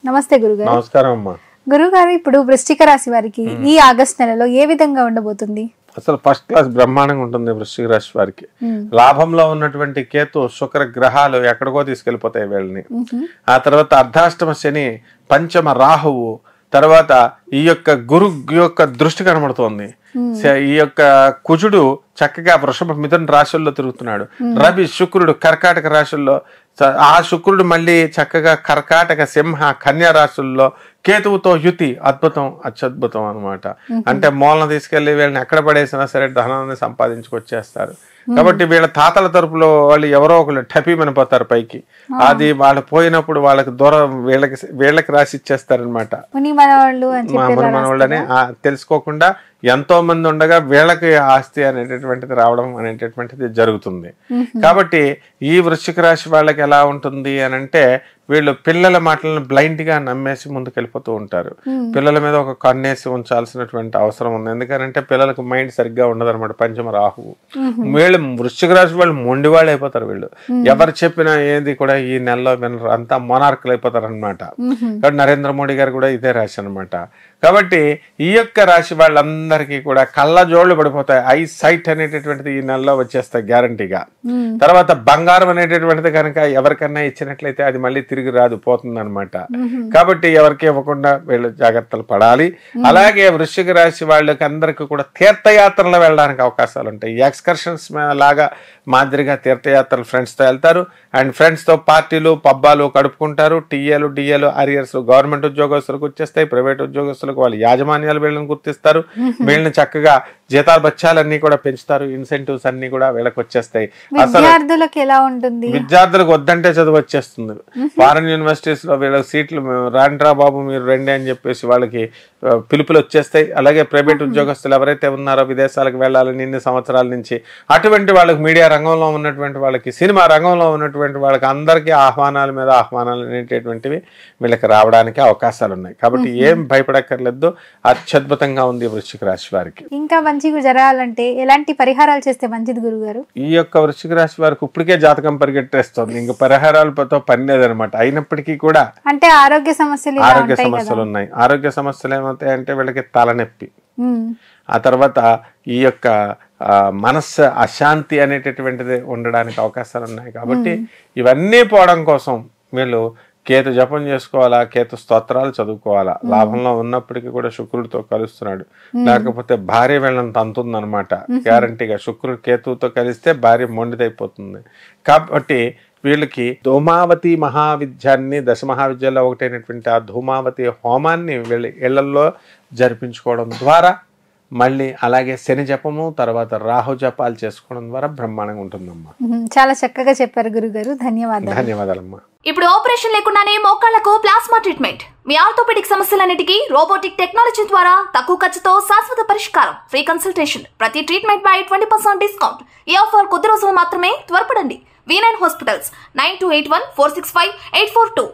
నమస్తే గురుగారు. నమస్కారం అమ్మా. గురుగారు, ఇప్పుడు వృశ్చిక రాశి వారికి ఈ ఆగస్ట్ నెలలో ఏ విధంగా ఉండబోతుంది? అసలు ఫస్ట్ క్లాస్ బ్రహ్మాండంగా ఉంటుంది వృశ్చిక రాశి వారికి. లాభంలో ఉన్నటువంటి కేతు శుక్ర గ్రహాలు ఎక్కడికో తీసుకెళ్లిపోతాయి వీళ్ళని. ఆ తర్వాత అర్ధాష్టమ శని, పంచమ రాహువు, తర్వాత ఈ యొక్క గురు యొక్క దృష్టి కనబడుతోంది. ఈ యొక్క కుజుడు చక్కగా వృషభ మిథున రాశుల్లో తిరుగుతున్నాడు. రవి శుక్రుడు కర్కాటక రాశుల్లో, ఆ శుక్రుడు మళ్ళీ చక్కగా కర్కాటక సింహ కన్యా రాశుల్లో కేతువుతో యుతి. అద్భుతం, అత్యద్భుతం అనమాట. అంటే మూలన తీసుకెళ్లి వీళ్ళని ఎక్కడ పడేసినా సరే ధనాన్ని సంపాదించుకొచ్చేస్తారు. కాబట్టి వీళ్ళ తాతల తరపులో వాళ్ళు ఎవరో ఒకళ్ళు టపీమనిపోతారు పైకి. అది వాళ్ళు పోయినప్పుడు వాళ్ళకి దూరం వీళ్ళకి రాసి ఇచ్చేస్తారనమాట. మనవాళ్ళని తెలుసుకోకుండా ఎంతో మంది ఉండగా వీళ్ళకి ఆస్తి అనేటటువంటిది రావడం అనేటటువంటిది జరుగుతుంది. కాబట్టి ఈ వృశ్చిక రాశి వాళ్ళకి ఎలా ఉంటుంది అని అంటే, వీళ్ళు పిల్లల మాటలను బ్లైండ్ గా నమ్మేసి ముందుకెళ్ళిపోతూ ఉంటారు. పిల్లల మీద ఒక కన్నేసి ఉంచాల్సినటువంటి అవసరం ఉంది. ఎందుకంటే పిల్లలకు మైండ్ సరిగ్గా ఉండదు అనమాట. పంచమ రాహువు. వీళ్ళు వృశ్చిక రాశి వాళ్ళు మొండివాళ్ళు అయిపోతారు. వీళ్ళు ఎవరు చెప్పినా ఏది కూడా ఈ నెలలో వినరు. అంతా మొనార్కులు అయిపోతారు అనమాట. కాబట్టి నరేంద్ర మోడీ గారు కూడా ఇదే రాశి అనమాట. కాబట్టి ఈ యొక్క రాశి వాళ్ళందరికీ కూడా కళ్ళజోళ్లు పడిపోతాయి. ఐ సైట్ అనేటటువంటిది ఈ నెలలో వచ్చేస్తాయి గ్యారంటీగా. తర్వాత బంగారం అనేటటువంటిది కనుక ఎవరికన్నా ఇచ్చినట్లయితే అది మళ్ళీ తిరిగి రాదు, పోతుంది అనమాట. కాబట్టి ఎవరికి ఇవ్వకుండా వీళ్ళు జాగ్రత్తలు పడాలి. అలాగే వృశ్చిక రాశి వాళ్ళకి అందరికీ కూడా తీర్థయాత్రలు వెళ్ళడానికి అవకాశాలు ఉంటాయి. ఎక్స్కర్షన్స్ లాగా మాదిరిగా తీర్థయాత్రలు ఫ్రెండ్స్ తో వెళ్తారు. అండ్ ఫ్రెండ్స్ తో పార్టీలు పబ్బాలు గడుపుకుంటారు. టీఏలు డిఏలు అరియర్స్ గవర్నమెంట్ ఉద్యోగస్తులకు వచ్చేస్తాయి. ప్రైవేట్ ఉద్యోగస్తులకు వాళ్ళ యాజమాన్యాలు వీళ్ళని గుర్తిస్తారు. వీళ్ళని చక్కగా జీతాలు బత్యాలన్నీ కూడా పెంచుతారు. ఇన్సెంటివ్స్ అన్ని కూడా వీళ్ళకి వచ్చేస్తాయి. విద్యార్థులకు ఎలా ఉంటుంది? విద్యార్థులకు వద్దంటే చదువు వచ్చేస్తుంది. ఫారెన్ యూనివర్సిటీస్ లో వీళ్ళకి సీట్లు రాండ్రా బాబు మీరు రండి అని చెప్పేసి వాళ్ళకి పిలుపులు వచ్చేస్తాయి. అలాగే ప్రైవేట్ ఉద్యోగస్తులు ఎవరైతే ఉన్నారో విదేశాలకు వెళ్ళాలని ఇన్ని సంవత్సరాల నుంచి, అటువంటి వాళ్ళకి మీడియా రంగంలో ఉన్నటువంటి వాళ్ళకి, సినిమా రంగంలో ఉన్నటువంటి వాళ్ళకి అందరికీ ఆహ్వానాల మీద ఆహ్వానాలు అనేటటువంటివి వీళ్ళకి రావడానికి అవకాశాలు ఉన్నాయి. కాబట్టి ఏం భయపడక్కర్లేదు. అత్యద్భుతంగా ఉంది వృశ్చిక రాశి వారికి. ఇంకా మంచిగా జరగాలంటే ఎలాంటి పరిహారాలు చేస్తే మంచిది గురుగారు? ఈ యొక్క వృశ్చిక రాశి వారికి ఇప్పటికే జాతకం పరిగెట్టేస్తుంది. ఇంకా పరిహారాలతో పని లేదనమాట. అయినప్పటికీ కూడా అంటే ఆరోగ్య సమస్యలు ఉన్నాయి. ఆరోగ్య సమస్యలు ఏమవుతాయంటే వీళ్ళకి తలనొప్పి, ఆ తర్వాత ఈ యొక్క మనస్సు అశాంతి అనేటటువంటిది ఉండడానికి అవకాశాలు ఉన్నాయి. కాబట్టి ఇవన్నీ పోవడం కోసం వీళ్ళు కేతు జపం చేసుకోవాలా, కేతు స్తోత్రాలు చదువుకోవాలా. లాభంలో ఉన్నప్పటికీ కూడా శుక్రుడితో కలుస్తున్నాడు. లేకపోతే భార్య వీళ్ళని తంతుంది అనమాట గ్యారంటీగా. శుక్రుడు కేతువుతో కలిస్తే భార్య మొండిదైపోతుంది. కాబట్టి వీళ్ళకి ధూమావతి మహావిద్యాన్ని, దశ మహావిద్యాల్లో ఒకటైనటువంటి ఆ ధూమావతి హోమాన్ని వీళ్ళ ఇళ్లలో జరిపించుకోవడం ద్వారా, మళ్ళీ అలాగే శని జపము, తర్వాత రాహు జపాలు చేసుకోవడం ద్వారా బ్రహ్మాండంగా ఉంటుందమ్మా. చాలా చక్కగా చెప్పారు గురుగారు. ధన్యవాదాలు. ధన్యవాదాలమ్మా. ఇప్పుడు ఆపరేషన్ లేకుండానే మోకాళ్లకు ప్లాస్మా ట్రీట్మెంట్. మీ ఆర్థోపెడిక్ సమస్యలన్నిటికీ రోబోటిక్ టెక్నాలజీ ద్వారా తక్కువ ఖర్చుతో శాశ్వత పరిష్కారం. Free consultation. ప్రతి ట్రీట్మెంట్ పై 20% డిస్కౌంట్. ఈ ఆఫర్ కొద్ది రోజులు మాత్రమే. త్వరపడండి. V9 hospitals 9281465842.